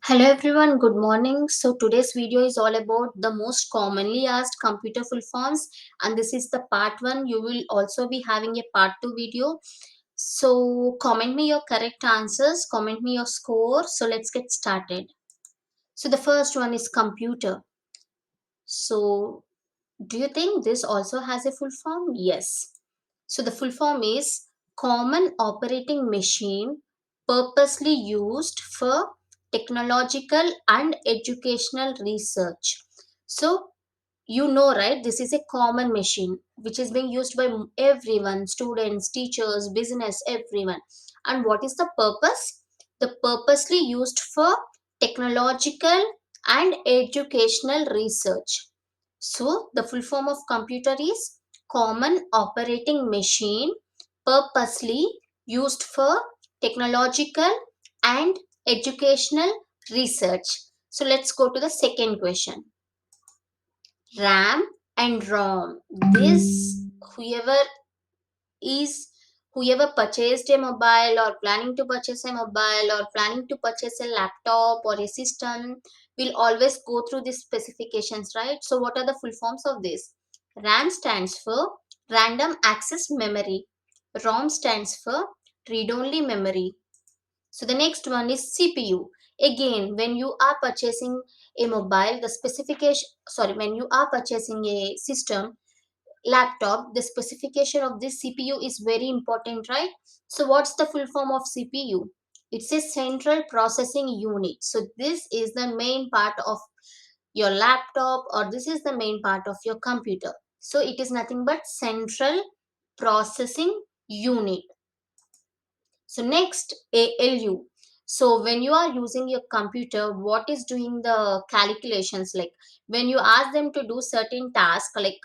Hello everyone, good morning. So today's video is all about the most commonly asked computer full forms, and this is the part 1. You will also be having a part 2 video. So comment me your correct answers, comment me your score. So let's get started. So the first one is computer. So do you think this also has a full form? Yes. So the full form is Common Operating Machine purposely used for technological and educational research. So you know, right, this is a common machine which is being used by everyone, students, teachers, business, everyone. And what is the purpose? The purposely used for technological and educational research. So the full form of computer is Common Operating Machine purposely used for technological and educational research. So let's go to the second question. RAM and ROM. This whoever is whoever purchased a mobile or planning to purchase a mobile or planning to purchase a laptop or a system will always go through these specifications, right? So what are the full forms of this? RAM stands for random access memory. ROM stands for read only memory. So the next one is CPU. Again, when you are purchasing a mobile, the specification, sorry, when you are purchasing a system, laptop, the specification of this CPU is very important, right? So what's the full form of CPU? It's a central processing unit. So this is the main part of your laptop, or this is the main part of your computer. So it is nothing but central processing unit. So next, ALU. So when you are using your computer, what is doing the calculations? Like when you ask them to do certain tasks, like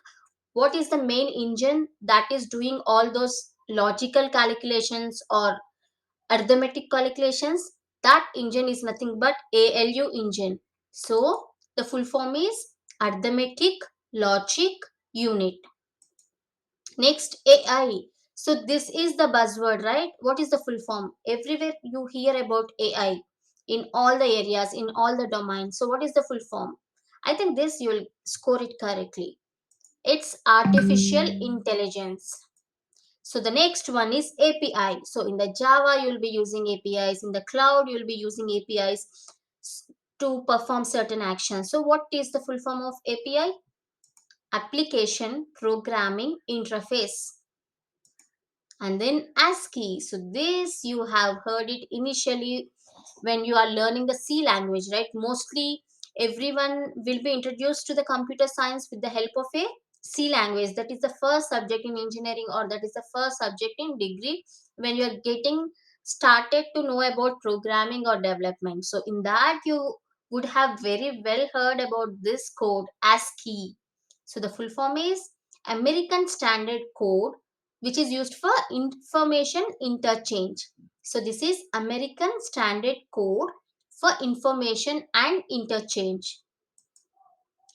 what is the main engine that is doing all those logical calculations or arithmetic calculations? That engine is nothing but ALU engine. So the full form is arithmetic logic unit. Next, AI. So this is the buzzword, right? What is the full form? Everywhere you hear about AI in all the areas, in all the domains. So what is the full form? I think this you'll score it correctly. It's artificial intelligence. So the next one is API. So in the Java, you'll be using APIs. In the cloud, you'll be using APIs to perform certain actions. So what is the full form of API? Application Programming Interface. And then ASCII. So this you have heard it initially when you are learning the C language, right? Mostly everyone will be introduced to the computer science with the help of a C language. That is the first subject in engineering, or that is the first subject in degree when you are getting started to know about programming or development. So in that you would have very well heard about this code ASCII. So the full form is American Standard Code, which is used for information interchange. So this is American Standard Code for information and interchange.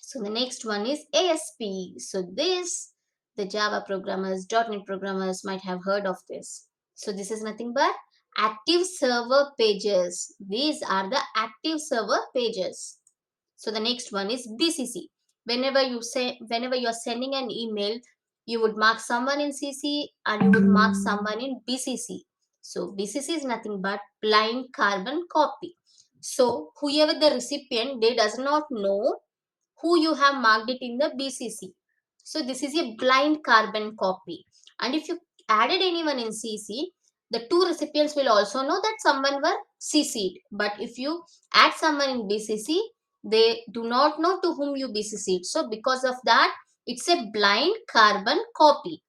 So the next one is ASP. So this, the Java programmers, .NET programmers might have heard of this. So this is nothing but active server pages. These are the active server pages. So the next one is BCC. Whenever you are sending an email, you would mark someone in CC and you would mark someone in BCC. So BCC is nothing but blind carbon copy. So whoever the recipient, they does not know who you have marked it in the BCC. So this is a blind carbon copy. And if you added anyone in CC, the two recipients will also know that someone were CC'd. But if you add someone in BCC, they do not know to whom you BCC'd. So because of that, it's a blind carbon copy.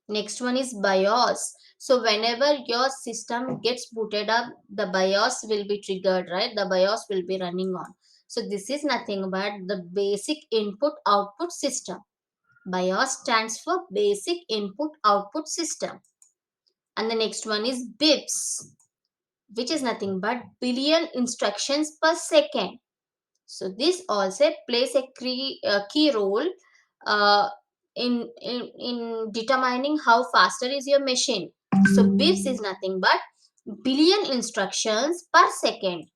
Next one is BIOS. So whenever your system gets booted up, the BIOS will be triggered, right? The BIOS will be running on. So this is nothing but the basic input output system. BIOS stands for basic input output system. And the next one is BIPS, which is nothing but billion instructions per second. So this also plays a key role uh, in determining how faster is your machine. So BIPS is nothing but billion instructions per second.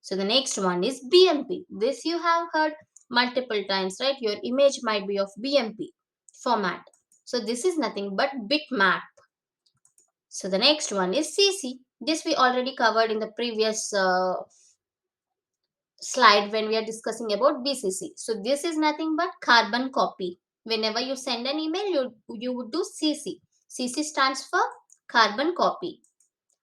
So the next one is BMP. This you have heard multiple times, right? Your image might be of BMP format. So this is nothing but bitmap. So the next one is CC. This we already covered in the previous slide when we are discussing about BCC. So this is nothing but carbon copy. Whenever you send an email, you would do CC. CC stands for carbon copy.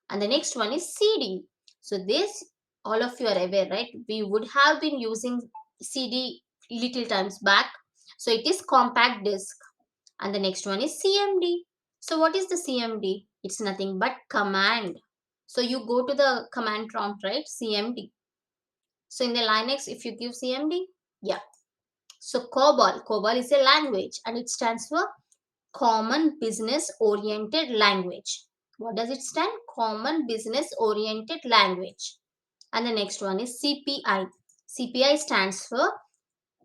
And the next one is CD. So this, all of you are aware, right? We would have been using CD little times back. So it is compact disc. And the next one is CMD. So what is the CMD? It's nothing but command. So you go to the command prompt, right? CMD. So in the Linux, if you give CMD, yeah. So COBOL. COBOL is a language and it stands for Common Business Oriented Language. What does it stand? Common Business Oriented Language. And the next one is CPI. CPI stands for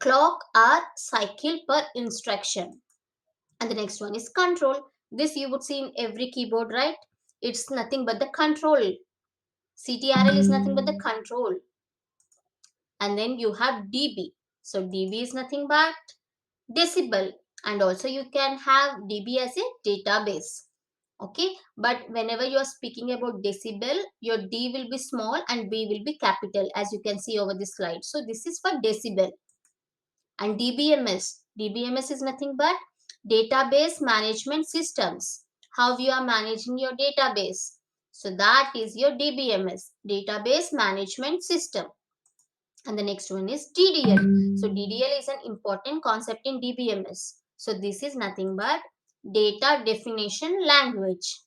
Clock or Cycle per Instruction. And the next one is control. This you would see in every keyboard, right? It's nothing but the control. CTRL is nothing but the control. And then you have dB. So dB is nothing but decibel, and also you can have dB as a database. Okay, but whenever you are speaking about decibel, your D will be small and B will be capital, as you can see over this slide. So this is for decibel. And DBMS is nothing but database management systems. How you are managing your database. So that is your DBMS, database management system. And the next one is DDL. So DDL is an important concept in DBMS. So this is nothing but data definition language.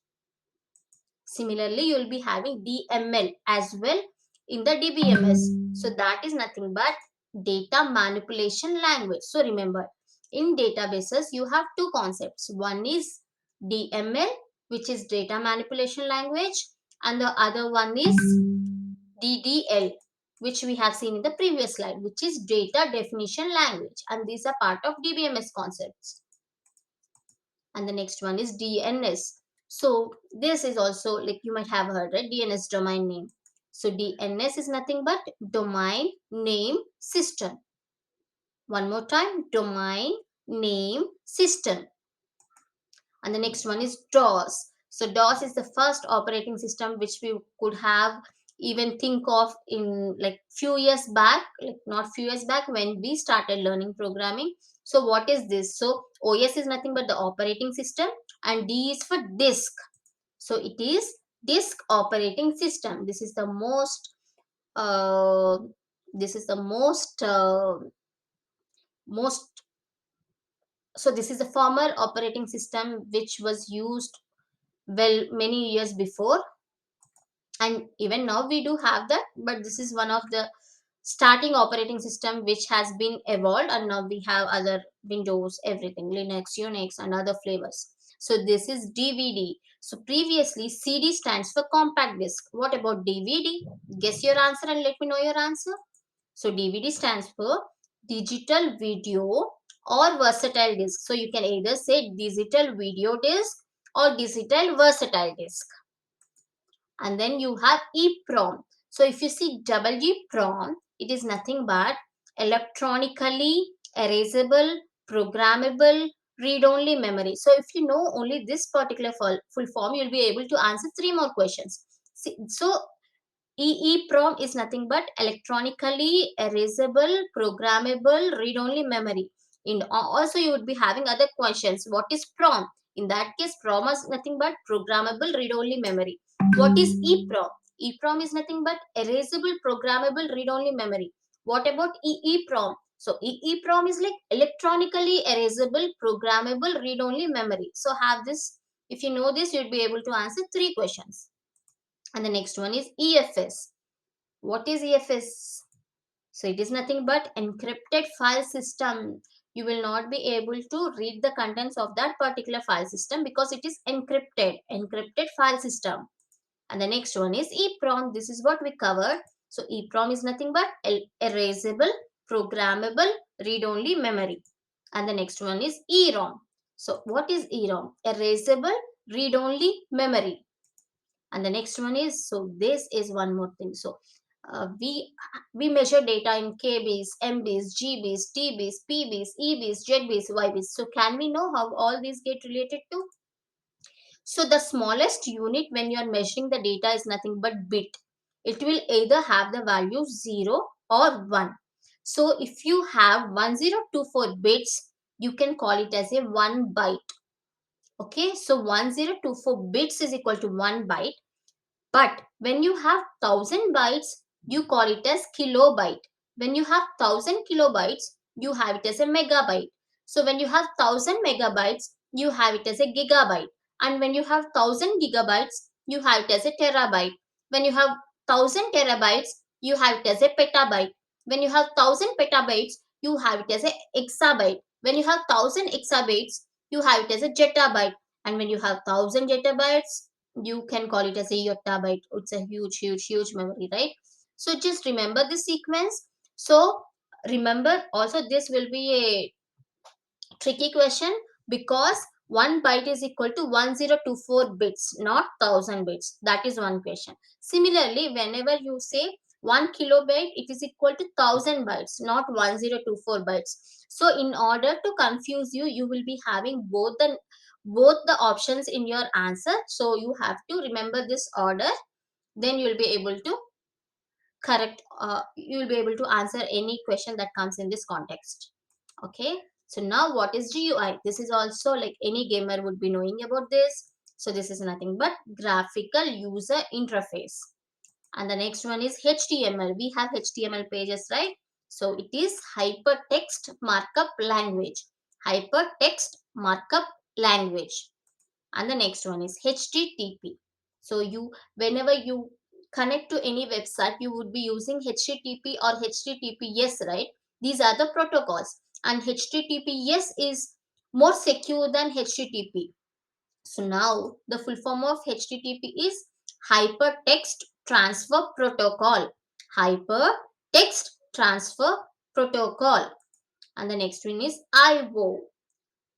Similarly, you will be having DML as well in the DBMS. So that is nothing but data manipulation language. So remember, in databases, you have two concepts. One is DML, which is data manipulation language, and the other one is DDL, which we have seen in the previous slide, which is data definition language, and these are part of DBMS concepts. And the next one is DNS. So this is also, like you might have heard, right? DNS, domain name. So DNS is nothing but domain name system. One more time, domain name system. And the next one is DOS. So DOS is the first operating system which we could have even think of in like few years back, like not few years back when we started learning programming. So what is this? So OS is nothing but the operating system, and D is for disk. So it is disk operating system. This is the most uh, this is the most so this is the former operating system which was used well many years before, and even now we do have that, but this is one of the starting operating system which has been evolved, and now we have other Windows, everything, Linux, Unix, and other flavors. So this is DVD. So previously CD stands for compact disc. What about DVD? Guess your answer and let me know your answer. So DVD stands for digital video or versatile disc. So you can either say digital video disc or digital versatile disc. And then you have EEPROM. So if you see EEPROM, it is nothing but electronically erasable, programmable, read-only memory. So if you know only this particular full form, you'll be able to answer three more questions. So EEPROM is nothing but electronically erasable, programmable, read-only memory. And also you would be having other questions. What is PROM? In that case, PROM is nothing but programmable, read-only memory. What is EEPROM? EEPROM is nothing but erasable, programmable, read-only memory. What about EEPROM? So EEPROM is like electronically erasable, programmable, read-only memory. So have this. If you know this, you'd be able to answer three questions. And the next one is EFS. What is EFS? So it is nothing but encrypted file system. You will not be able to read the contents of that particular file system because it is encrypted file system. And the next one is EEPROM. This is what we covered. So EEPROM is nothing but erasable, programmable, read-only memory. And the next one is EROM. So what is EROM? Erasable, read-only memory. And the next one is, so this is one more thing. So we measure data in kbs, mbs, gbs, dbs, pbs, ebs, zbs, ybs. So can we know how all these get related to? So the smallest unit when you are measuring the data is nothing but bit. It will either have the value 0 or 1. So if you have 1024 bits, you can call it as a 1 byte. Okay, so 1024 bits is equal to 1 byte. But when you have 1000 bytes, you call it as kilobyte. When you have 1000 kilobytes, you have it as a megabyte. So when you have 1000 megabytes, you have it as a gigabyte. And when you have 1000 gigabytes, you have it as a terabyte. When you have 1000 terabytes, you have it as a petabyte. When you have 1000 petabytes, you have it as a exabyte. When you have 1000 exabytes, you have it as a zettabyte. And when you have 1000 zettabytes, you can call it as a yottabyte. It's a huge memory, right? So just remember this sequence. So remember also, this will be a tricky question because 1 byte is equal to 1024 bits, not 1000 bits. That is one question. Similarly, whenever you say 1 kilobyte, it is equal to 1000 bytes, not 1024 bytes. So in order to confuse you, you will be having both the options in your answer. So you have to remember this order. Then you will be able to you will be able to answer any question that comes in this context. Okay, so now what is GUI? This is also like any gamer would be knowing about this. So this is nothing but graphical user interface. And the next one is HTML. We have HTML pages, right? So it is hypertext markup language. Hypertext markup language. And the next one is HTTP. So whenever you connect to any website, you would be using HTTP or HTTPS, right? These are the protocols, and HTTPS is more secure than HTTP. So now the full form of HTTP is Hypertext Transfer Protocol. Hypertext Transfer Protocol. And the next one is IO.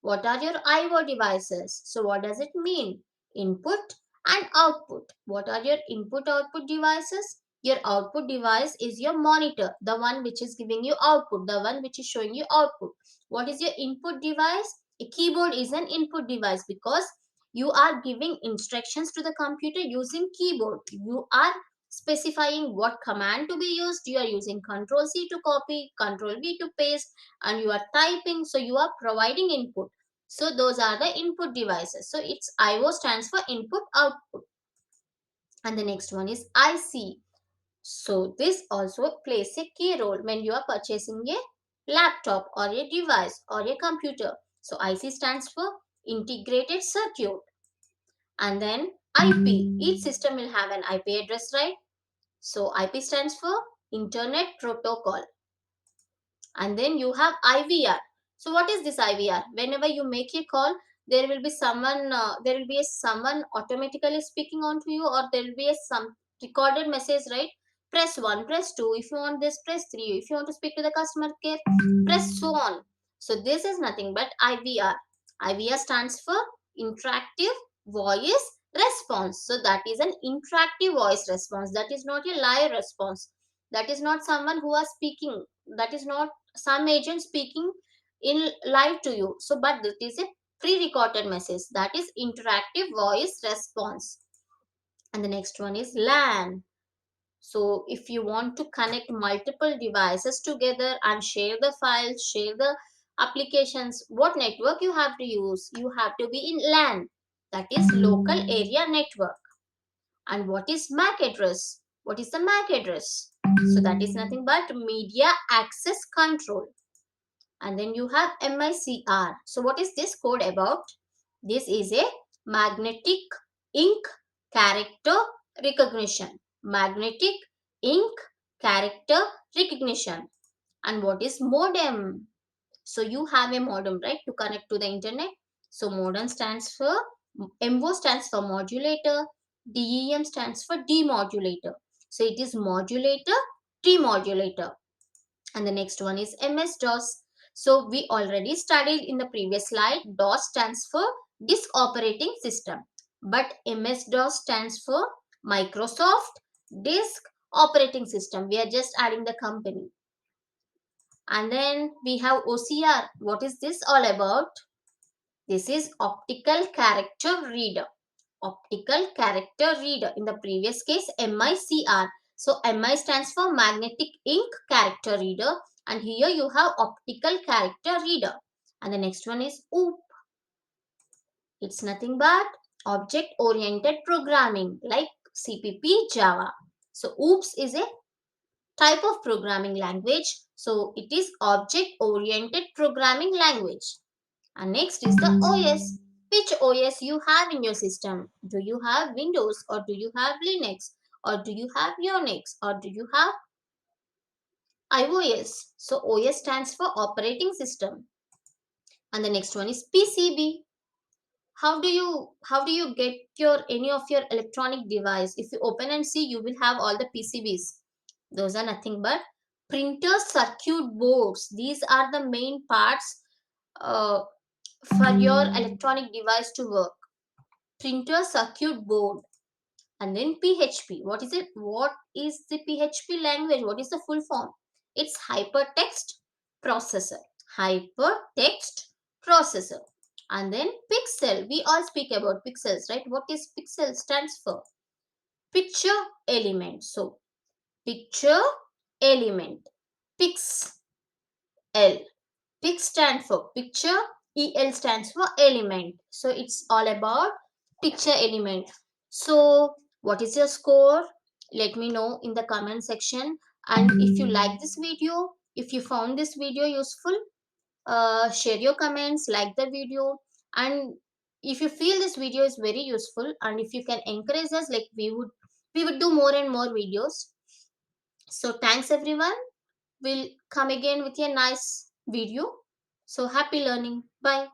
What are your IO devices? So what does it mean? Input and output. What are your input output devices? Your output device is your monitor, the one which is giving you output, the one which is showing you output. What is your input device? A keyboard is an input device because you are giving instructions to the computer using keyboard. You are specifying what command to be used. You are using Control C to copy, Control V to paste, and you are typing. So you are providing input. So those are the input devices. So it's IO stands for input output. And the next one is IC. So this also plays a key role when you are purchasing a laptop or a device or a computer. So IC stands for integrated circuit. And then IP. Each system will have an IP address, right? So IP stands for Internet Protocol. And then you have IVR. So what is this IVR? Whenever you make a call, there will be someone automatically speaking on to you, or there will be some recorded message, right? Press 1, press 2. If you want this, press 3. If you want to speak to the customer care, press so on. So this is nothing but IVR. IVR stands for interactive voice response. So that is an interactive voice response. That is not a live response. That is not someone who are speaking. That is not some agent speaking in live to you. So but this is a pre-recorded message. That is interactive voice response. And the next one is LAN. So if you want to connect multiple devices together and share the files, share the applications, what network you have to use? You have to be in LAN. That is local area network. And what is MAC address? What is the MAC address? So that is nothing but media access control. And then you have MICR. So what is this code about? This is a magnetic ink character recognition. Magnetic ink character recognition. And what is modem? So you have a modem, right, to connect to the internet. So modem stands for, MO stands for modulator, DEM stands for demodulator. So it is modulator, demodulator. And the next one is MS-DOS. So we already studied in the previous slide, DOS stands for disk operating system. But MS-DOS stands for Microsoft Disk operating system. We are just adding the company. And then we have OCR. What is this all about? This is optical character reader. Optical character reader. In the previous case, MICR. So MI stands for magnetic ink character reader, and here you have optical character reader. And the next one is OOP. It's nothing but object oriented programming like CPP Java. So OOPS is a type of programming language. So it is object oriented programming language. And next is the OS. Which OS you have in your system? Do you have Windows, or do you have Linux, or do you have Unix, or do you have iOS? So OS stands for operating system. And the next one is PCB. How do you get your any of your electronic device? If you open and see, you will have all the PCBs. Those are nothing but printer circuit boards. These are the main parts uh, for your electronic device to work. Printer circuit board. And then PHP. What is it? What is the PHP language? What is the full form? It's hypertext processor. Hypertext processor. And then pixel. We all speak about pixels, right? What is pixel stands for? Picture element. So picture element. Pix L. Pix stands for picture. EL stands for element. So it's all about picture element. So what is your score? Let me know in the comment section. And if you like this video, if you found this video useful, share your comments, like the video, and if you feel this video is very useful, and if you can encourage us, like we would do more and more videos. So thanks everyone. We'll come again with a nice video. So happy learning. Bye.